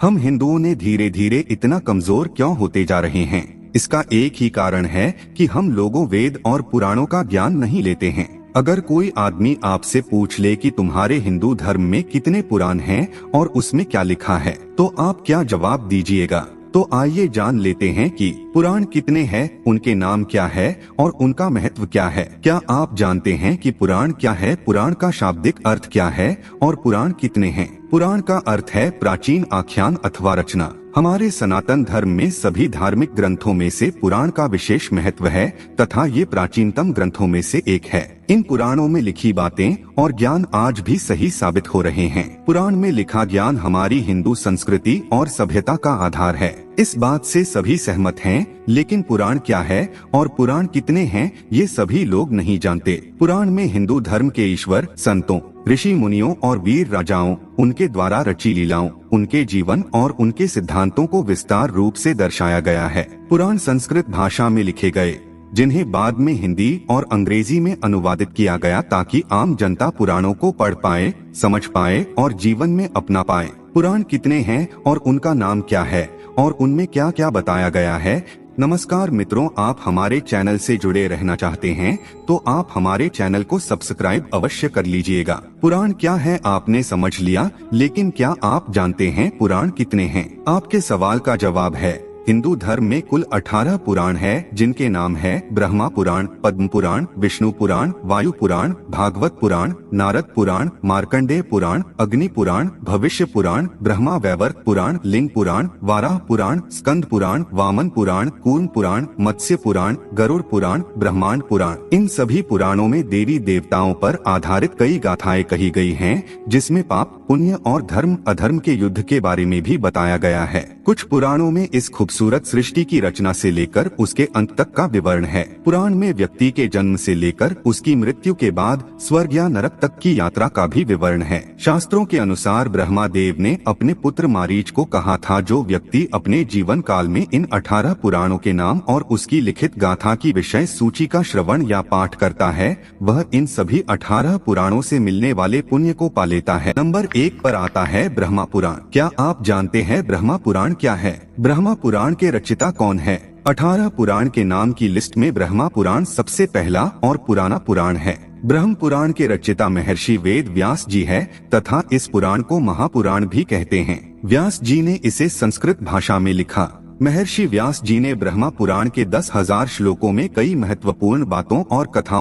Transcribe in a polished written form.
हम हिंदुओं ने धीरे धीरे इतना कमजोर क्यों होते जा रहे हैं? इसका एक ही कारण है कि हम लोगों वेद और पुराणों का ज्ञान नहीं लेते हैं। अगर कोई आदमी आपसे पूछ ले कि तुम्हारे हिंदू धर्म में कितने पुराण हैं और उसमें क्या लिखा है, तो आप क्या जवाब दीजिएगा? तो आइए जान लेते हैं कि पुराण कितने हैं, उनके नाम क्या है और उनका महत्व क्या है। क्या आप जानते हैं कि पुराण क्या है, पुराण का शाब्दिक अर्थ क्या है और पुराण कितने हैं? पुराण का अर्थ है प्राचीन आख्यान अथवा रचना। हमारे सनातन धर्म में सभी धार्मिक ग्रंथों में से पुराण का विशेष महत्व है तथा ये प्राचीनतम ग्रंथों में से एक है। इन पुराणों में लिखी बातें और ज्ञान आज भी सही साबित हो रहे हैं। पुराण में लिखा ज्ञान हमारी हिंदू संस्कृति और सभ्यता का आधार है। इस बात से सभी सहमत हैं, लेकिन पुराण क्या है और पुराण कितने हैं ये सभी लोग नहीं जानते। पुराण में हिंदू धर्म के ईश्वर, संतों, ऋषि मुनियों और वीर राजाओं, उनके द्वारा रची लीलाओं, उनके जीवन और उनके सिद्धांतों को विस्तार रूप से दर्शाया गया है। पुराण संस्कृत भाषा में लिखे गए, जिन्हें बाद में हिंदी और अंग्रेजी में अनुवादित किया गया ताकि आम जनता पुराणों को पढ़ पाए, समझ पाए और जीवन में अपना पाए। पुराण कितने हैं और उनका नाम क्या है और उनमें क्या क्या बताया गया है? नमस्कार मित्रों, आप हमारे चैनल से जुड़े रहना चाहते हैं तो आप हमारे चैनल को सब्सक्राइब अवश्य कर लीजिएगा। पुराण क्या है आपने समझ लिया, लेकिन क्या आप जानते हैं पुराण कितने हैं? आपके सवाल का जवाब है, हिंदू धर्म में कुल 18 पुराण है, जिनके नाम है ब्रह्मा पुराण, पद्म पुराण, विष्णु पुराण, वायु पुराण, भागवत पुराण, नारद पुराण, मार्कंडेय पुराण, अग्नि पुराण, भविष्य पुराण, ब्रह्मा वैवर्त पुराण, लिंग पुराण, वाराह पुराण, स्कंद पुराण, वामन पुराण, कूर्म पुराण, मत्स्य पुराण, गरुड़ पुराण, ब्रह्मांड पुराण। इन सभी पुराणों में देवी देवताओं पर आधारित कई गाथाएं कही गई हैं, जिसमें पाप, पुण्य और धर्म अधर्म के युद्ध के बारे में भी बताया गया है। कुछ पुराणों में इस खूबसूरत सृष्टि की रचना से लेकर उसके अंत तक का विवरण है। पुराण में व्यक्ति के जन्म से लेकर उसकी मृत्यु के बाद स्वर्ग या नरक तक की यात्रा का भी विवरण है। शास्त्रों के अनुसार ब्रह्मा देव ने अपने पुत्र मारीच को कहा था, जो व्यक्ति अपने जीवन काल में इन 18 पुराणों के नाम और उसकी लिखित गाथा की विषय सूची का श्रवण या पाठ करता है, वह इन सभी 18 पुराणों से मिलने वाले पुण्य को पा लेता है। नंबर 1 पर आता है ब्रह्मा पुराण। क्या आप जानते हैं ब्रह्मा पुराण क्या है? ब्रह्मा पुराण के रचिता कौन है? 18 पुराण के नाम की लिस्ट में ब्रह्मा पुराण सबसे पहला और पुराना पुराण है। ब्रह्म पुराण के रचिता महर्षि वेद व्यास जी है तथा इस पुराण को महापुराण भी कहते हैं। व्यास जी ने इसे संस्कृत भाषा में लिखा। महर्षि व्यास जी ने ब्रह्मा पुराण के 10,000 श्लोकों में कई महत्वपूर्ण बातों और कथाओं